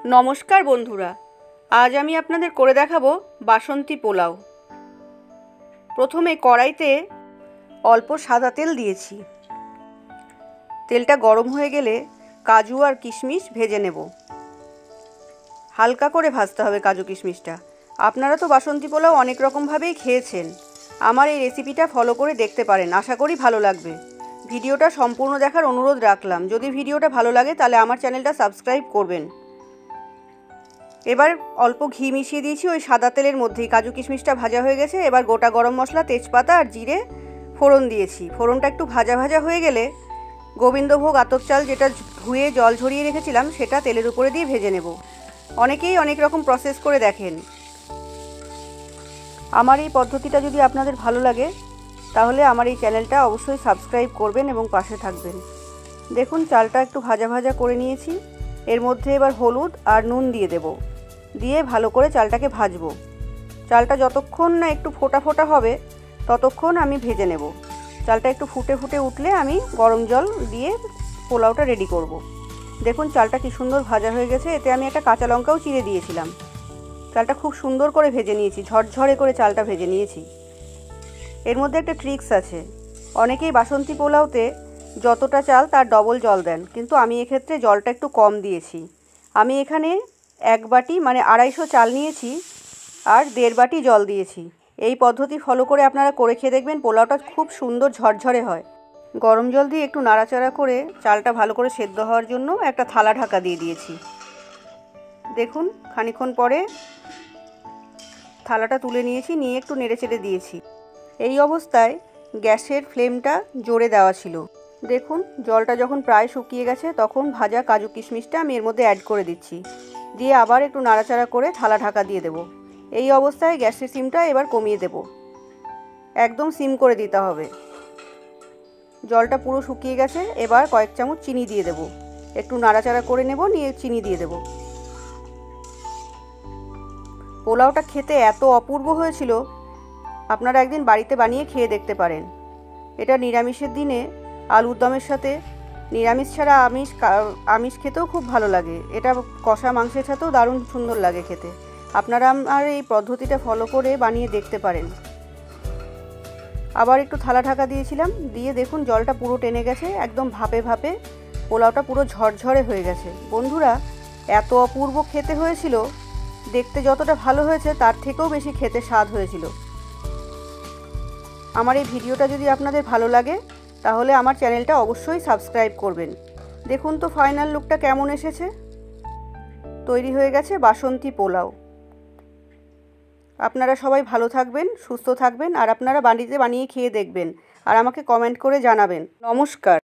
নমস্কার বন্ধুরা, আজ আমি আপনাদের করে দেখাবো বাসন্তী পোলাও। প্রথমে কড়াইতে অল্প সাদা তেল দিয়েছি। তেলটা গরম হয়ে গেলে কাজু আর কিশমিশ ভেজে নেব। হালকা করে ভাজতে হবে কাজু কিশমিশটা। আপনারা তো বাসন্তী পোলাও অনেক রকমভাবেই খেয়েছেন। আমার এই রেসিপিটা ফলো করে দেখতে পারেন, আশা করি ভালো লাগবে। ভিডিওটা সম্পূর্ণ দেখার অনুরোধ রাখলাম। যদি ভিডিওটা ভালো লাগে তাহলে আমার চ্যানেলটা সাবস্ক্রাইব করবেন। এবার অল্প ঘি মিশিয়ে দিয়েছি ওই সাদা তেলের মধ্যেই। কাজু কিশমিশটা ভাজা হয়ে গেছে। এবার গোটা গরম মশলা, তেজপাতা আর জিরে ফোড়ন দিয়েছি। ফোড়নটা একটু ভাজা ভাজা হয়ে গেলে গোবিন্দভোগ আতপ চাল, যেটা ধুয়ে জল ঝরিয়ে রেখেছিলাম, সেটা তেলের উপরে দিয়ে ভেজে নেব। অনেকেই অনেক রকম প্রসেস করে দেখেন। আমার এই পদ্ধতিটা যদি আপনাদের ভালো লাগে তাহলে আমার এই চ্যানেলটা অবশ্যই সাবস্ক্রাইব করবেন এবং পাশে থাকবেন। দেখুন, চালটা একটু ভাজা ভাজা করে নিয়েছি। এর মধ্যে এবার হলুদ আর নুন দিয়ে দেব। দিয়ে ভালো করে চালটাকে ভাজবো। চালটা যতক্ষণ না একটু ফোটা ফোটা হবে ততক্ষণ আমি ভেজে নেব। চালটা একটু ফুটে ফুটে উঠলে আমি গরম জল দিয়ে পোলাওটা রেডি করব। দেখুন, চালটা কি সুন্দর ভাজা হয়ে গেছে। এতে আমি একটা কাঁচা লঙ্কাও চিড়ে দিয়েছিলাম। চালটা খুব সুন্দর করে ভেজে নিয়েছি, ঝরঝরে করে চালটা ভেজে নিয়েছি। এর মধ্যে একটা ট্রিক্স আছে। অনেকেই বাসন্তী পোলাওতে যতটা চাল তার ডবল জল দেন, কিন্তু আমি এক্ষেত্রে জলটা একটু কম দিয়েছি। আমি এখানে 1 বাটি মানে 250 চাল নিয়েছি আর 1.5 বাটি জল দিয়েছি। এই পদ্ধতি ফলো করে আপনারা করে খেয়ে দেখবেন, পোলাওটা খুব সুন্দর ঝরঝরে হয়। গরম জল দিয়ে একটু নাড়াচাড়া করে চালটা ভালো করে সেদ্ধ হওয়ার জন্য একটা থালা ঢাকা দিয়ে দিয়েছি। দেখুন, খানিকক্ষণ পরে থালাটা তুলে নিয়েছি, নিয়ে একটু নেড়েচেড়ে দিয়েছি। এই অবস্থায় গ্যাসের ফ্লেমটা জোরে দেওয়া ছিল। দেখুন, জলটা যখন প্রায় শুকিয়ে গেছে তখন ভাজা কাজু কিশমিশটা আমি এর মধ্যে অ্যাড করে দিচ্ছি। দিয়ে আবার একটু নাড়াচাড়া করে থালা ঢাকা দিয়ে দেব। এই অবস্থায় গ্যাসের সিমটা এবার কমিয়ে দেব। একদম সিম করে দিতে হবে। জলটা পুরো শুকিয়ে গেছে। এবার কয়েক চামচ চিনি দিয়ে দেব। একটু নাড়াচাড়া করে নেব, নিয়ে চিনি দিয়ে দেব। পোলাওটা খেতে এত অপূর্ব হয়েছিল, আপনারা একদিন বাড়িতে বানিয়ে খেয়ে দেখতে পারেন। এটা নিরামিষের দিনে আলুর দমের সাথে, নিরামিষ ছাড়া আমিষ খেতেও খুব ভালো লাগে। এটা কষা মাংসের সাথেও দারুণ সুন্দর লাগে খেতে। আপনারা আমার এই পদ্ধতিটা ফলো করে বানিয়ে দেখতে পারেন। আবার একটু থালা ঢাকা দিয়েছিলাম, দিয়ে দেখুন জলটা পুরো টেনে গেছে। একদম ভাপে ভাপে পোলাওটা পুরো ঝরঝরে হয়ে গেছে। বন্ধুরা, এত অপূর্ব খেতে হয়েছিল। দেখতে যতটা ভালো হয়েছে তার থেকেও বেশি খেতে স্বাদ হয়েছিল। আমার এই ভিডিওটা যদি আপনাদের ভালো লাগে তাহলে আমার চ্যানেলটা অবশ্যই সাবস্ক্রাইব করবেন। দেখুন তো ফাইনাল লুকটা কেমন এসেছে। তৈরি হয়ে গেছে বাসন্তী পোলাও। আপনারা সবাই ভালো থাকবেন, সুস্থ থাকবেন, আর আপনারা বাড়িতে বানিয়ে খেয়ে দেখবেন আর আমাকে কমেন্ট করে জানাবেন। নমস্কার।